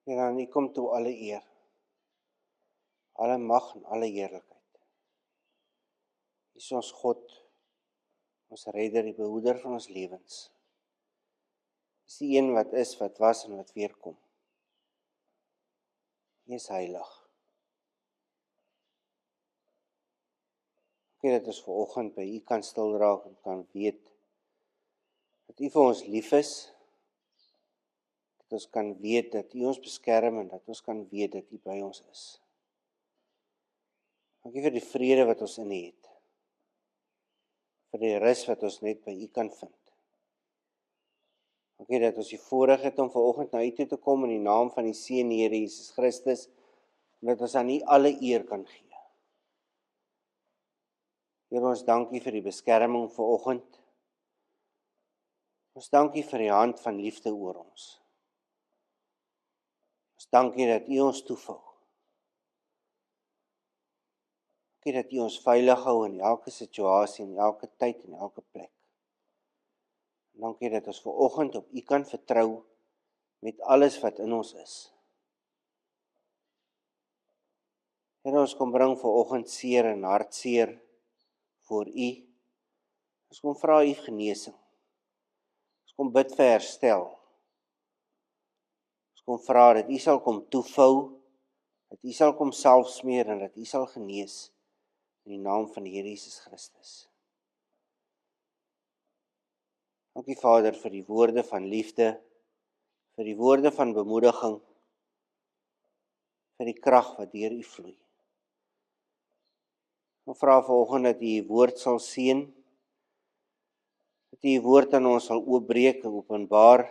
En aan U kom toe alle eer, alle mag en alle heerlikheid. U is ons God, ons redder, die behoeder van ons lewens. U is die een wat is, wat was en wat weer kom. U is heilig. Dankie dat ons vanoggend by U kan stil raak en kan weet dat U vir ons lief is, dat ons kan weet dat U ons beskerm en dat ons kan weet dat U by ons is. Dankie vir die vrede wat ons in U het, vir die rus wat ons net by U kan vind. Dankie dat ons die voorreg het om vanoggend na U toe te kom in die naam van die Seun Here Jesus Christus, en dat ons aan U alle eer kan gee. Here, ons dankie vir die beskerming vanoggend. Ons dankie vir die hand van liefde oor ons. Ons dankie dat U ons toevou. Dankie dat U ons veilig hou in elke situasie, in elke tyd en elke plek. Dankie dat ons vanoggend op U kan vertrou met alles wat in ons is. Here, ons kom bring vanoggend seer en hartseer voor U. Ons kom vra U genesing. Ons kom bid vir herstel. Ons kom vra dat U sal kom toevou, dat U sal kom salf smeer en dat U sal genees in die naam van die Here Jesus Christus. Dankie Vader vir die woorde van liefde, vir die woorde van bemoediging, vir die krag wat deur U vloei. Ons vra vanoggend dat U woord sal seën, dat U woord aan ons sal oopbreek en openbaar,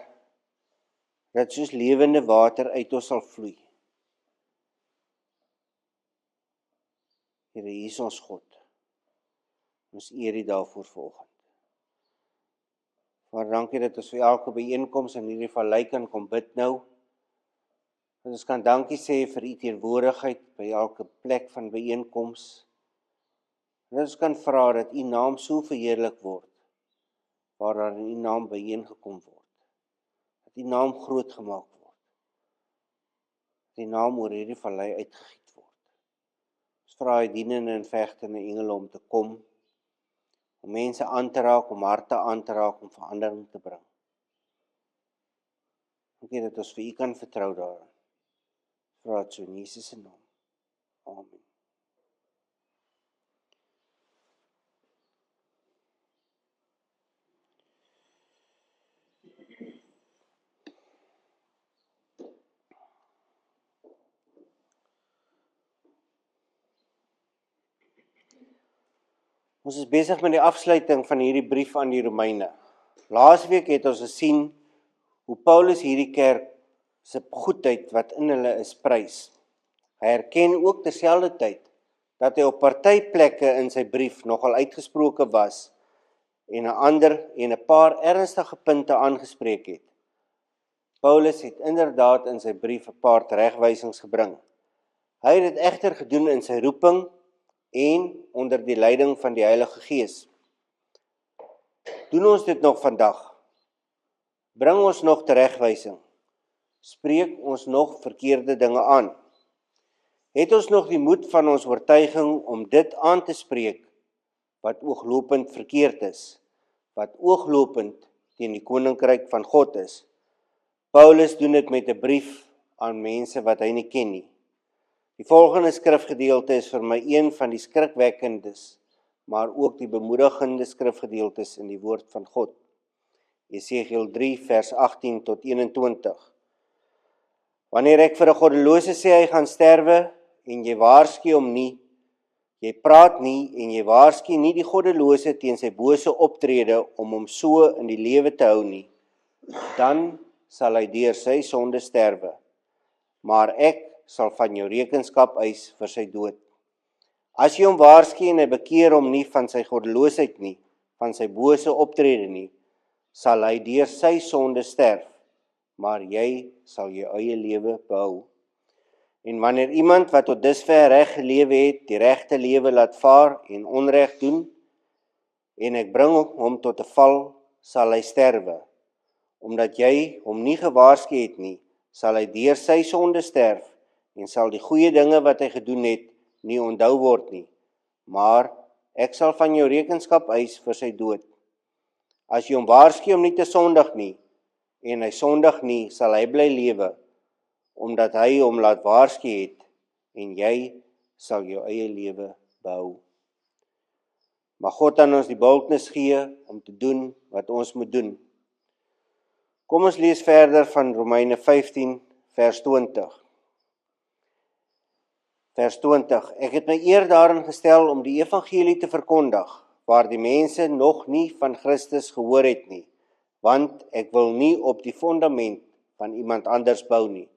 dat soos lewende water uit ons sal vloei. Here, U is ons God. Ons eer U daarvoor vanoggend. Maar dankie dat ons vir elke byeenkoms in hierdie vallei kan kom bid nou. Dat ons kan dankie sê vir U teenwoordigheid by elke plek van byeenkoms. En ons kan vra dat U naam so verheerlik word, waar daar in U naam byeengekom word. Dat U naam groot gemaak word. Dat U naam oor hierdie vallei uitgegiet word. Ons vra U dienende en vegtende engele om te kom, om mense aan te raak, om harte aan te raak, om verandering te bring. Dankie dat ons vir U kan vertrou daarin. Vra dit so in Jesus se naam. Amen. Ons is besig met die afsluiting van hierdie brief aan die Romeine. Laasweek het ons gesien hoe Paulus hierdie kerk se goedheid wat in hulle is prys. Hy erken ook terselfdertyd dat hy op party plekke in sy brief nogal uitgesproke was en 'n paar ernstige punte aangespreek het. Paulus het inderdaad in sy brief 'n paar teregwysings gebring. Hy het dit egter gedoen in sy roeping en onder die leiding van die Heilige Gees. Doen ons dit nog vandag? Bring ons nog teregwysing? Spreek ons nog verkeerde dinge aan? Het ons nog die moed van ons oortuiging om dit aan te spreek wat ooglopend verkeerd is, wat ooglopend teen die koninkryk van God is? Paulus doen dit met 'n brief aan mense wat hy nie ken nie. Die volgende skrifgedeelte is vir my een van die skrikwekkendes, maar ook die bemoedigende skrifgedeeltes in die woord van God. Jesegiel 3 vers 18 tot 21. Wanneer ek vir 'n goddelose sê hy gaan sterwe en jy waarsku hom nie, jy praat nie en jy waarsku nie die goddelose teen sy bose optrede om hom so in die lewe te hou nie, dan sal hy deur sy sonde sterwe. Maar ek sal van jou rekenskap eis vir sy dood. As jy hom waarsku en hy bekeer hom nie van sy goddeloosheid nie, van sy bose optrede nie, sal hy deur sy sonde sterf, maar jy sal jou eie lewe behou. En wanneer iemand wat tot dusver reg gelewe het, die regte lewe laat vaar en onreg doen, en ek bring hom tot 'n val, sal hy sterwe. Omdat jy hom nie gewaarsku het nie, sal hy deur sy sonde sterf en sal die goeie dinge wat hy gedoen het nie onthou word nie. Maar ek sal van jou rekenskap eis vir sy dood. As jy hom waarsku om nie te sondig nie, en hy sondig nie, sal hy bly lewe, omdat hy hom laat waarsku het, en jy sal jou eie lewe behou. Mag God aan ons die boldness gee om te doen wat ons moet doen. Kom ons lees verder van Romeine 15 vers 20. Vers 20. Ek het my eer daarin gestel om die evangelie te verkondig, waar die mense nog nie van Christus gehoor het nie, want ek wil nie op die fundament van iemand anders bou nie.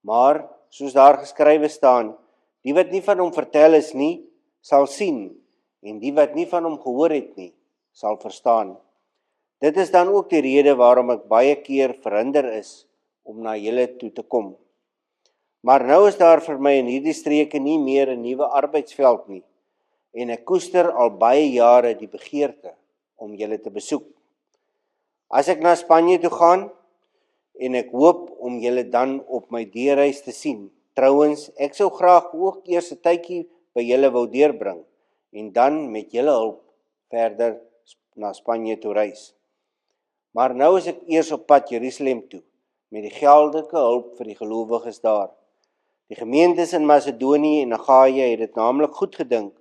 Maar, soos daar geskrywe staan, die wat nie van hom vertel is nie, sal sien, en die wat nie van hom gehoor het nie, sal verstaan. Dit is dan ook die rede waarom ek baie keer verhinder is om na julle toe te kom. Maar nou is daar vir my in hierdie streke nie meer 'n nuwe arbeidsveld nie, en ek koester al baie jare die begeerte om julle te besoek. As ek na Spanje toe gaan, en ek hoop om julle dan op my deurreis te sien. Trouwens, ek sou graag ook eers 'n tydjie by julle wou deurbring, en dan met julle hulp verder na Spanje toe reis. Maar nou is ek eers op pad Jerusalem toe, met die geldelike hulp vir die gelowiges daar. Die gemeentes in Macedonië en Agaia het dit naamlik goed gedink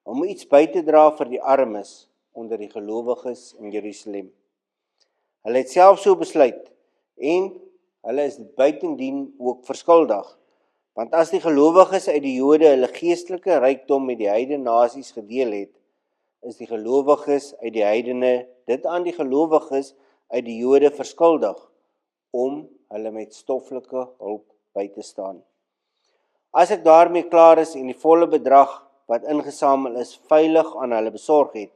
om iets by te dra vir die armes onder die gelowiges in Jerusalem. Hulle het self so besluit, en hulle is dit buitendien ook verskuldig, want as die gelowiges uit die Jode hulle geestelike rykdom met die heidene nasies gedeel het, is die gelowiges uit die heidene dit aan die gelowiges uit die Jode verskuldig, om hulle met stoffelike hulp by te staan. As ek daarmee klaar is en die volle bedrag wat ingesamel is veilig aan hulle besorg het,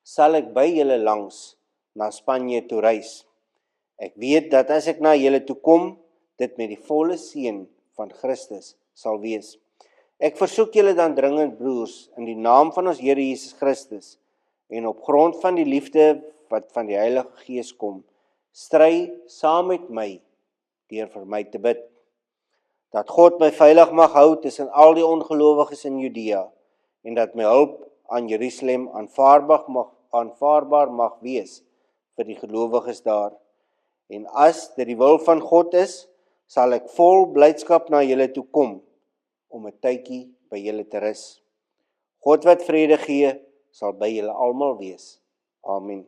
sal ek by julle langs na Spanje toe reis. Ek weet dat as ek na julle toe kom, dit met die volle seën van Christus sal wees. Ek versoek julle dan dringend, broers, in die naam van ons Here Jesus Christus, en op grond van die liefde wat van die Heilige Gees kom, stry saam met my, deur vir my te bid, dat God my veilig mag hou tussen al die ongelowiges in Judea, en dat my hulp aan Jerusalem aanvaarbaar mag wees vir die gelowiges daar. En as dit die wil van God is, sal ek vol blydskap na julle toe kom, om 'n tydjie by julle te rus. God wat vrede gee, sal by julle almal wees. Amen.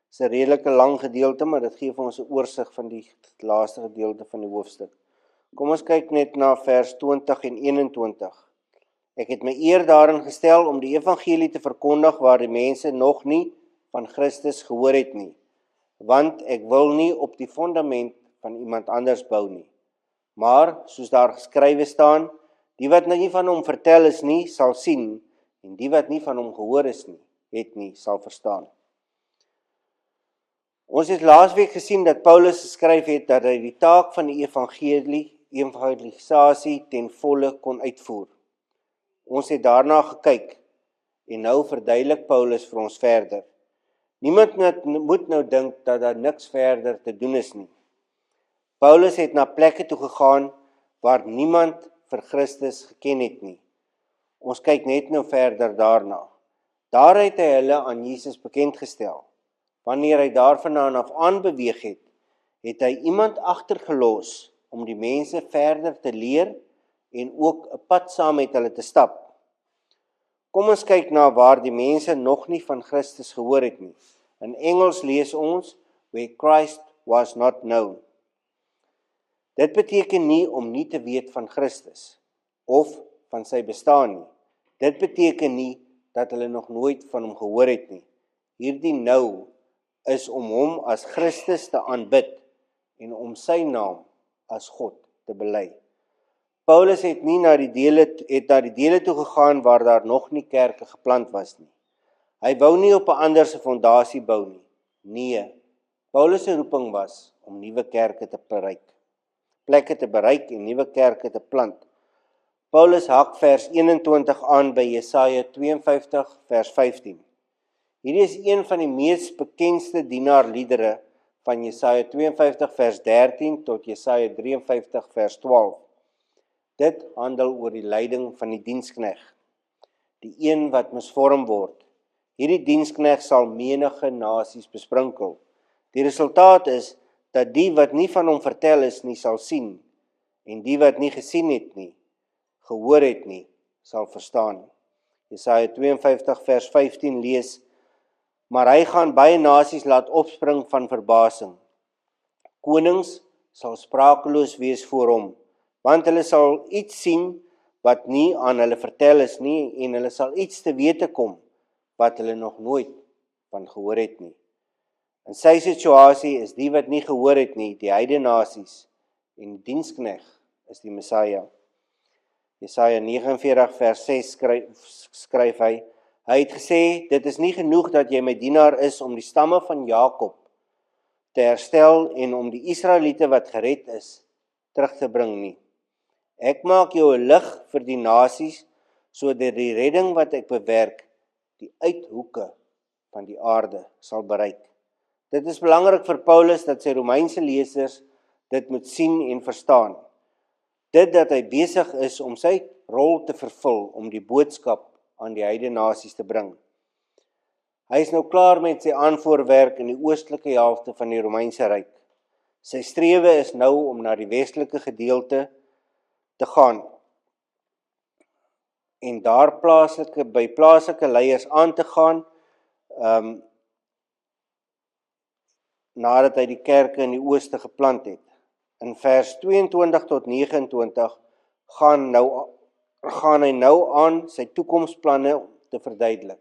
Dit is 'n redelike lang gedeelte, maar dit gee vir ons 'n oorsig van die laaste gedeelte van die hoofstuk. Kom ons kyk net na vers 20 en 21. Ek het my eer daarin gestel om die evangelie te verkondig waar die mense nog nie van Christus gehoor het nie, want ek wil nie op die fundament van iemand anders bou nie. Maar, soos daar geskrywe staan, die wat nie van hom vertel is nie, sal sien, en die wat nie van hom gehoor is nie, sal verstaan. Ons het laasweek gesien dat Paulus geskryf het dat hy die taak van die evangelisasie ten volle kon uitvoer. Ons het daarna gekyk, en nou verduidelik Paulus vir ons verder. Niemand moet nou dink dat daar niks verder te doen is nie. Paulus het na plekke toe gegaan waar niemand vir Christus geken het nie. Ons kyk net nou verder daarna. Daar het hy hulle aan Jesus bekendgestel. Wanneer hy daarvandaan af aanbeweeg het, het hy iemand agtergelos om die mense verder te leer en ook 'n pad saam met hulle te stap. Kom ons kyk na waar die mense nog nie van Christus gehoor het nie. In Engels lees ons, where Christ was not known. Dit beteken nie om nie te weet van Christus, of van sy bestaan nie. Dit beteken nie dat hulle nog nooit van hom gehoor het nie. Hierdie nou is om hom as Christus te aanbid, en om sy naam as God te bely. Paulus het na die dele toe gegaan waar daar nog nie kerke geplant was nie. Hy wou nie op 'n ander se fondasie bou nie. Nee, Paulus se roeping was om nuwe kerke te plekke te bereik en nuwe kerke te plant. Paulus hak vers 21 aan by Jesaja 52 vers 15. Hierdie is een van die mees bekendste dienaarliedere van Jesaja 52 vers 13 tot Jesaja 53 vers 12. Dit handel oor die lyding van die dienskneg, die een wat misvorm word. Hierdie dienskneg sal menige nasies besprinkel. Die resultaat is dat die wat nie van hom vertel is nie sal sien, en die wat nie gesien het nie, gehoor het nie, sal verstaan. Jesaja 52 vers 15 lees, maar hy gaan baie nasies laat opspring van verbasing. Konings sal sprakeloos wees voor hom, want hulle sal iets sien wat nie aan hulle vertel is nie, en hulle sal iets te wete kom wat hulle nog nooit van gehoor het nie. In sy situasie is die wat nie gehoor het nie, die heidene nasies, en die dienskneg is die Messia. Jesaja 49 vers 6 skryf hy het gesê, dit is nie genoeg dat jy my dienaar is om die stamme van Jakob te herstel en om die Israeliete wat gered is, terug te bring nie. Ek maak jou 'n lig vir die nasies, sodat die redding wat ek bewerk, die uithoeke van die aarde sal bereik. Dit is belangrik vir Paulus dat sy Romeinse lesers dit moet sien en verstaan. Dit dat hy besig is om sy rol te vervul om die boodskap aan die heidene nasies te bring. Hy is nou klaar met sy aanvoerwerk in die oostelike helfte van die Romeinse ryk. Sy strewe is nou om na die westelike gedeelte te gaan en daar by plaaslike leiers aan te gaan, nadat hy die kerke in die ooste geplant het. In vers 22 tot 29 gaan hy nou aan sy toekomsplanne te verduidelik.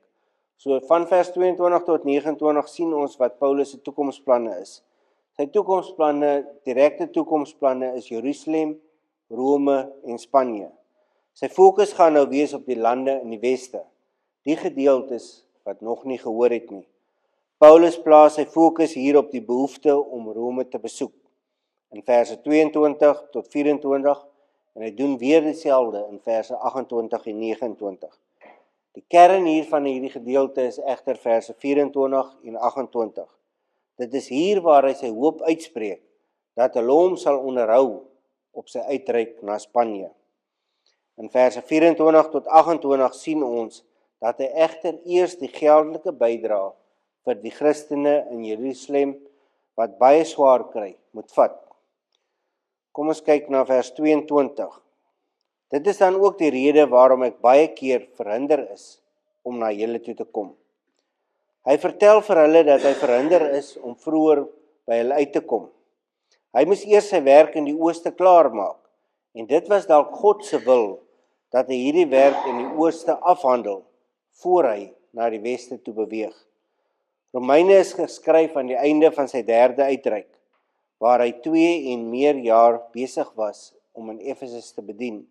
So van vers 22 tot 29 sien ons wat Paulus se toekomsplanne is. Sy toekomsplanne, direkte toekomsplanne is Jerusalem, Rome en Spanje. Sy fokus gaan nou wees op die lande in die weste, die gedeeltes wat nog nie gehoor het nie. Paulus plaas sy fokus hier op die behoefte om Rome te besoek, in verse 22 tot 24, en hy doen weer dieselfde in verse 28 en 29. Die kern hier van hierdie gedeelte is egter verse 24 en 28. Dit is hier waar hy sy hoop uitspreek, dat hulle hom sal onderhou op sy uitreik na Spanje. In verse 24 tot 28 sien ons dat hy egter eers die geldelike bydrae vir die Christene in Jerusalem, wat baie swaar kry, moet vat. Kom ons kyk na vers 22. Dit is dan ook die rede waarom ek baie keer verhinder is om na julle toe te kom. Hy vertel vir hulle dat hy verhinder is om vroeër by hulle uit te kom. Hy moes eers sy werk in die ooste klaar maak, en dit was dalk God se wil, dat hy hierdie werk in die ooste afhandel, voor hy na die weste toe beweeg. Romeine is geskryf aan die einde van sy 3de uitreik, waar hy 2 en meer jaar besig was om in Efesus te bedien.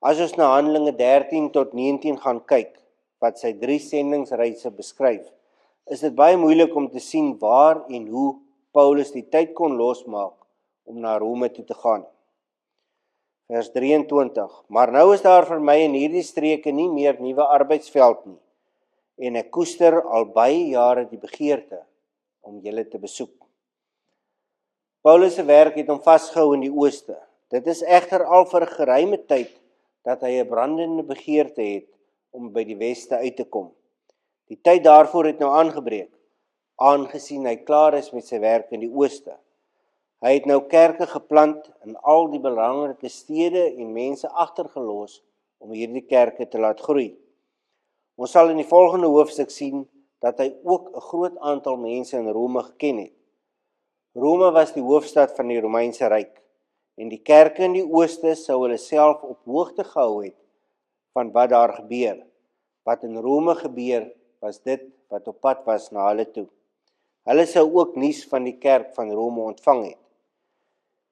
As ons na Handelinge 13 tot 19 gaan kyk, wat sy 3 sendingsreise beskryf, is dit baie moeilik om te sien waar en hoe Paulus die tyd kon losmaak om na Rome toe te gaan. Vers 23, maar nou is daar vir my in hierdie streke nie meer nuwe arbeidsveld nie, en ek koester al baie jare die begeerte om julle te besoek. Paulus se werk het hom vasgehou in die ooste. Dit is egter al vir 'n geruime tyd dat hy 'n brandende begeerte het om by die weste uit te kom. Die tyd daarvoor het nou aangebreek, aangesien hy klaar is met sy werk in die ooste. Hy het nou kerke geplant in al die belangrike stede en mense agtergelos om hierdie kerke te laat groei. Ons sal in die volgende hoofstuk sien dat hy ook 'n groot aantal mense in Rome geken het. Rome was die hoofstad van die Romeinse ryk, en die kerke in die ooste sou hulle self op hoogte gehou het van wat daar gebeur. Wat in Rome gebeur, was dit wat op pad was na hulle toe. Hulle sou ook nuus van die kerk van Rome ontvang het.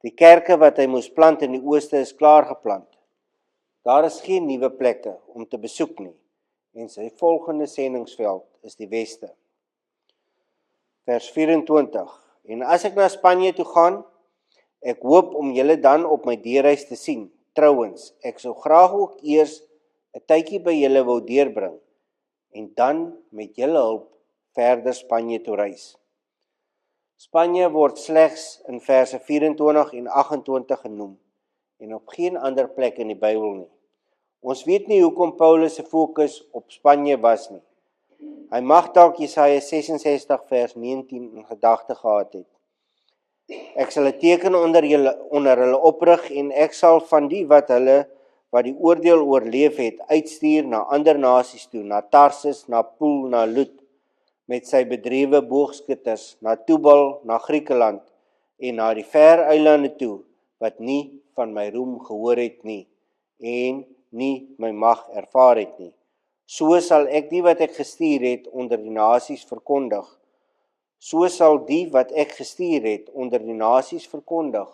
Die kerke wat hy moes plant in die ooste is klaar geplant. Daar is geen nuwe plekke om te besoek nie, en sy volgende sendingsveld is die weste. Vers 24, en as ek na Spanje toe gaan, ek hoop om julle dan op my deurreis te sien. Trouwens, ek sou graag ook eers 'n tydjie by julle wou deurbring, en dan met julle hulp verder Spanje toe reis. Spanje word slegs in verse 24 en 28 genoem en op geen ander plek in die Bybel nie. Ons weet nie hoekom Paulus se fokus op Spanje was nie. Hy mag dalk Jesaja 66 vers 19 in gedagte gehad het. Ek sal 'n teken onder hulle oprig en ek sal van die wat die oordeel oorleef het, uitstuur na ander nasies toe, na Tarsus, na Poel, na Lut, met sy bedrewe boogskutters, na Tubal, na Griekeland en na die ver eilande toe, wat nie van my roem gehoor het nie, en nie my mag ervaar het nie. So sal ek die wat ek gestuur het onder die nasies verkondig. So sal die wat ek gestuur het onder die nasies verkondig,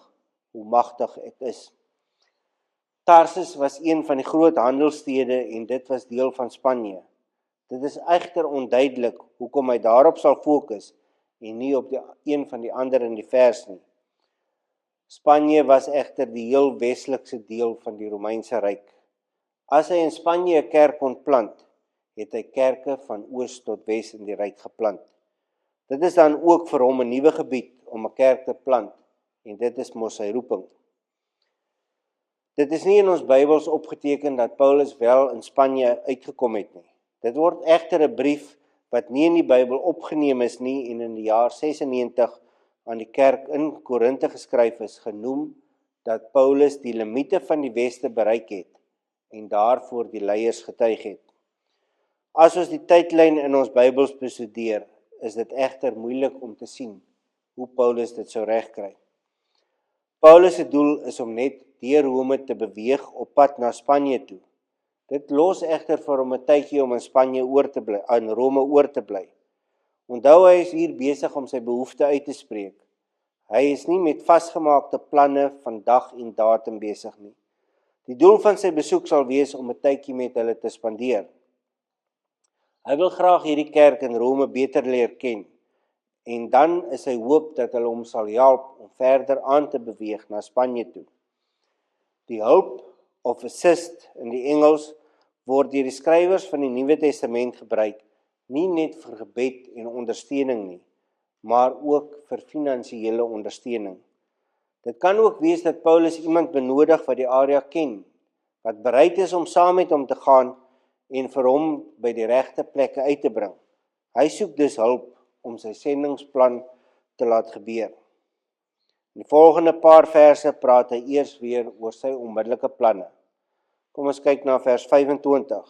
hoe magtig ek is. Tarsus was een van die groot handelsstede en dit was deel van Spanje. Dit is egter onduidelik hoekom hy daarop sal fokus en nie op een van die ander in die vers nie. Spanje was egter die heel westelikste deel van die Romeinse Ryk. As hy in Spanje 'n kerk kon plant, het hy kerke van oos tot wes in die ryk geplant. Dit is dan ook vir hom 'n nuwe gebied om 'n kerk te plant en dit is mos sy roeping. Dit is nie in ons Bybels opgeteken dat Paulus wel in Spanje uitgekom het nie. Dit word egter 'n brief wat nie in die Bybel opgeneem is nie en in die jaar 96 aan die kerk in Korinthe geskryf is, genoem dat Paulus die limite van die weste bereik het en daarvoor die leiers getuig het. As ons die tydlyn in ons Bybels bestudeer, is dit egter moeilik om te sien hoe Paulus dit sou regkry. Paulus se doel is om net deur Rome te beweeg op pad na Spanje toe. Dit los egter vir hom 'n tydjie om in Spanje in Rome oor te bly. Onthou, hy is hier besig om sy behoefte uit te spreek. Hy is nie met vasgemaakte planne van dag en datum besig nie. Die doel van sy besoek sal wees om 'n tydjie met hulle te spandeer. Hy wil graag hierdie kerk in Rome beter leer ken en dan is sy hoop dat hulle hom sal help om verder aan te beweeg na Spanje toe. Die hulp of assist in die Engels word deur die skrywers van die Nuwe Testament gebruik, nie net vir gebed en ondersteuning nie, maar ook vir finansiële ondersteuning. Dit kan ook wees dat Paulus iemand benodig wat die area ken, wat bereid is om saam met hom te gaan en vir hom by die regte plekke uit te bring. Hy soek dus hulp om sy sendingsplan te laat gebeur. In die volgende paar verse praat hy eers weer oor sy onmiddellike planne. Kom ons kyk na vers 25.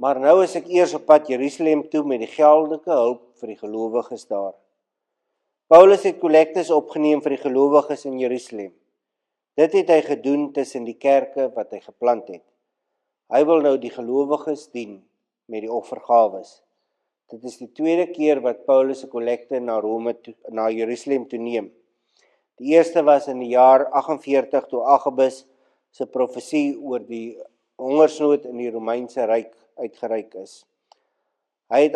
Maar nou is ek eers op pad Jerusalem toe met die geldelike hulp vir die gelowiges daar. Paulus het kollektes opgeneem vir die gelowiges in Jerusalem. Dit het hy gedoen tussen die kerke wat hy geplant het. Hy wil nou die gelowiges dien met die offergawes. Dit is die tweede keer wat Paulus 'n kollekte na Jerusalem toe neem. Die eerste was in die jaar 48 toe Agabus se profesie oor die hongersnood in die Romeinse Ryk uitgereik is. Hy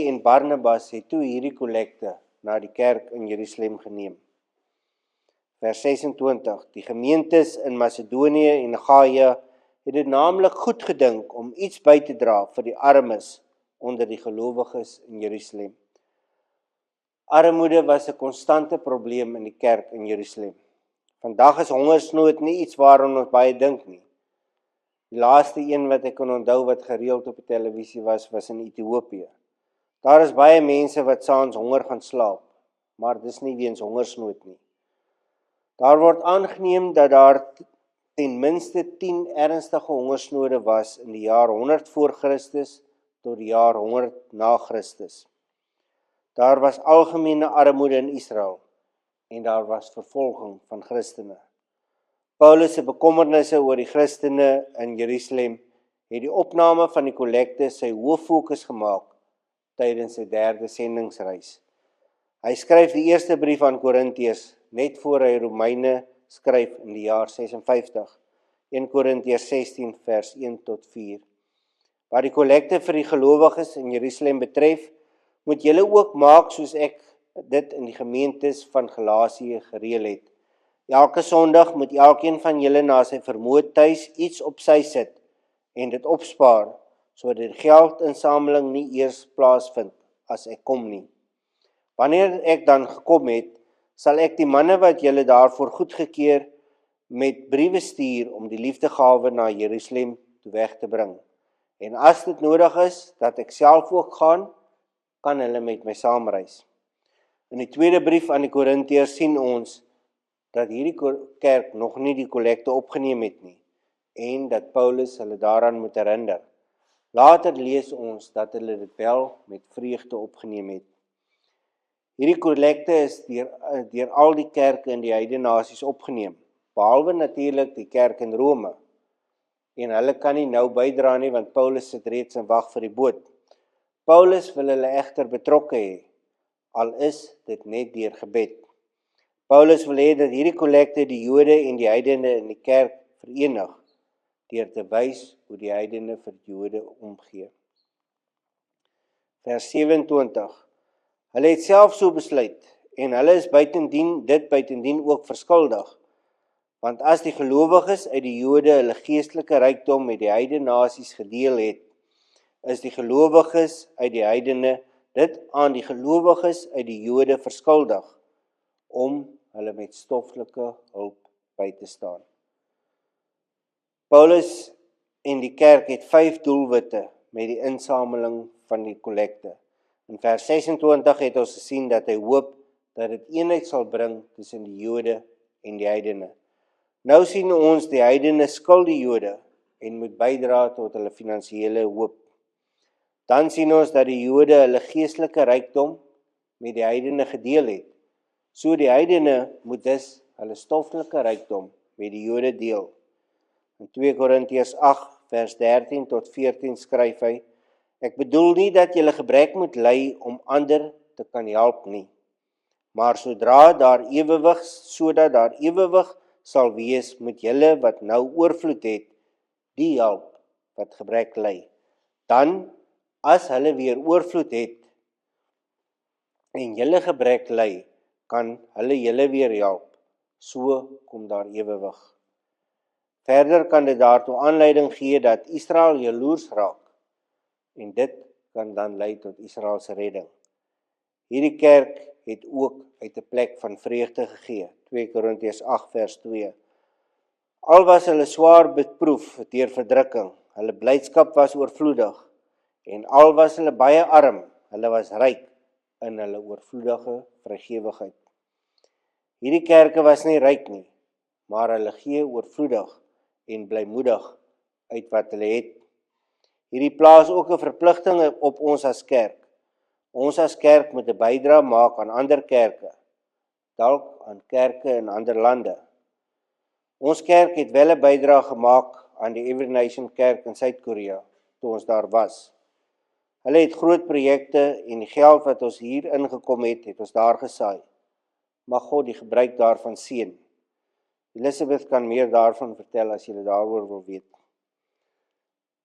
en Barnabas het toe hierdie kollekte na die kerk in Jerusalem geneem. Vers 26. Die gemeentes in Macedonië en Achaia het dit naamlik goed gedink om iets by te dra vir die armes onder die gelowiges in Jerusalem. Armoede was 'n konstante probleem in die kerk in Jerusalem. Vandag is hongersnood nie iets waaraan ons baie dink nie. Die laaste een wat ek kan onthou wat gereeld op die televisie was in Ethiopië. Daar is baie mense wat saans honger gaan slaap, maar dis nie weens hongersnood nie. Daar word aangeneem dat daar ten minste 10 ernstige hongersnode was in die jaar 100 voor Christus tot die jaar 100 na Christus. Daar was algemene armoede in Israel en daar was vervolging van Christene. Paulus se bekommernisse oor die Christene in Jerusalem het die opname van die kollekte sy hooffokus gemaak tydens sy 3de sendingsreis. Hy skryf die eerste brief aan Korintiërs net voor hy Romeine skryf in die jaar 56, 1 Korintiërs 16 vers 1 tot 4. Wat die kollekte vir die gelowiges in Jerusalem betref, moet julle ook maak soos ek dit in die gemeentes van Galasië gereël het. Elke Sondag moet elkeen van julle na sy vermoë tuis iets op sy sit en dit opspaar, sodat die geldinsameling nie eers plaasvind as ek kom nie. Wanneer ek dan gekom het, sal ek die manne wat julle daarvoor goedgekeur met briewe stuur om die liefdegawe na Jerusalem toe weg te bring. En as dit nodig is dat ek self ook gaan, kan hulle met my saamreis. In die tweede brief aan die Korintiërs sien ons dat hierdie kerk nog nie die kollekte opgeneem het nie en dat Paulus hulle daaraan moet herinner. Later lees ons dat hulle dit wel met vreugde opgeneem het. Hierdie kollekte is deur al die kerke in die heidene nasies opgeneem, behalwe natuurlik die kerk in Rome. En hulle kan nie nou bydra nie, want Paulus sit reeds in wag vir die boot. Paulus wil hulle egter betrokke hê, al is dit net deur gebed. Paulus wil hê dat hierdie kollekte die Jode en die heidene in die kerk verenig, deur te wys hoe die heidene vir Jode omgee. Vers 27. Hulle het self so besluit, en hulle is buitendien ook verskuldig, want as die gelowiges uit die Jode hulle geestelike rykdom met die heidene nasies gedeel het, is die gelowiges uit die heidene dit aan die gelowiges uit die Jode verskuldig, om hulle met stoffelike hulp by te staan. Paulus en die kerk het 5 doelwitte met die insameling van die kollekte. In vers 26 het ons gesien dat hy hoop dat dit eenheid sal bring tussen die Jode en die heidene. Nou sien ons die heidene skuld die Jode en moet bydra tot hulle finansiële hoop. Dan sien ons dat die Jode hulle geestelike rykdom met die heidene gedeel het. So die heidene moet dus hulle stoffelike rykdom met die Jode deel. In 2 Korintiërs 8 vers 13 tot 14 skryf hy: Ek bedoel nie dat julle gebrek moet ly om ander te kan help nie, maar sodat daar ewewig sal wees met julle wat nou oorvloed het, die help wat gebrek ly. Dan, as hulle weer oorvloed het en julle gebrek ly, kan hulle julle weer help. So kom daar ewewig. Verder kan dit daartoe aanleiding gee dat Israel jaloers raak, en dit kan dan lei tot Israel se redding. Hierdie kerk het ook uit 'n plek van vreugde gegee. 2 Korintiërs 8 vers 2. Al was hulle swaar beproef deur verdrukking, hulle blydskap was oorvloedig, en al was hulle baie arm, hulle was ryk in hulle oorvloedige vrygewigheid. Hierdie kerke was nie ryk nie, maar hulle gee oorvloedig en blymoedig uit wat hulle het. Hierdie plaas ook 'n verpligting op ons as kerk. Ons as kerk moet 'n bydrae maak aan ander kerke, dalk aan kerke in ander lande. Ons kerk het wel 'n bydrae gemaak aan die Every Nation Kerk in Suid-Korea, toe ons daar was. Hulle het groot projekte en die geld wat ons hier ingekom het ons daar gesaai. Mag God die gebruik daarvan seën. Elisabeth kan meer daarvan vertel as julle daaroor wil weet.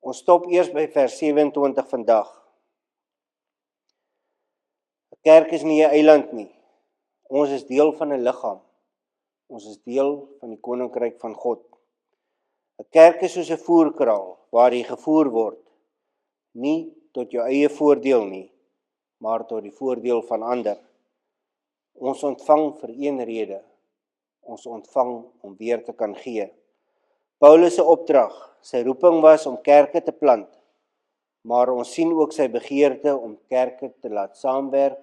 Ons stop eers by vers 27 vandag. 'n Kerk is nie 'n eiland nie. Ons is deel van 'n liggaam. Ons is deel van die koninkryk van God. 'n Kerk is soos 'n voerkraal waar jy gevoer word, nie tot jou eie voordeel nie, maar tot die voordeel van ander. Ons ontvang vir een rede. Ons ontvang om weer te kan gee. Paulus se opdrag, sy roeping was om kerke te plant, maar ons sien ook sy begeerte om kerke te laat saamwerk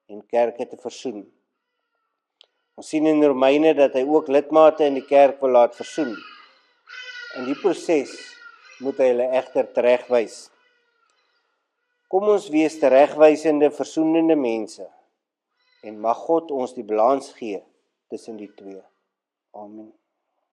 en kerke te versoen. Ons sien in Romeine dat hy ook lidmate in die kerk wil laat versoen. In die proses moet hy hulle egter teregwys. Kom ons wees teregwysende, versoenende mense, en mag God ons die balans gee tussen die twee. Amen.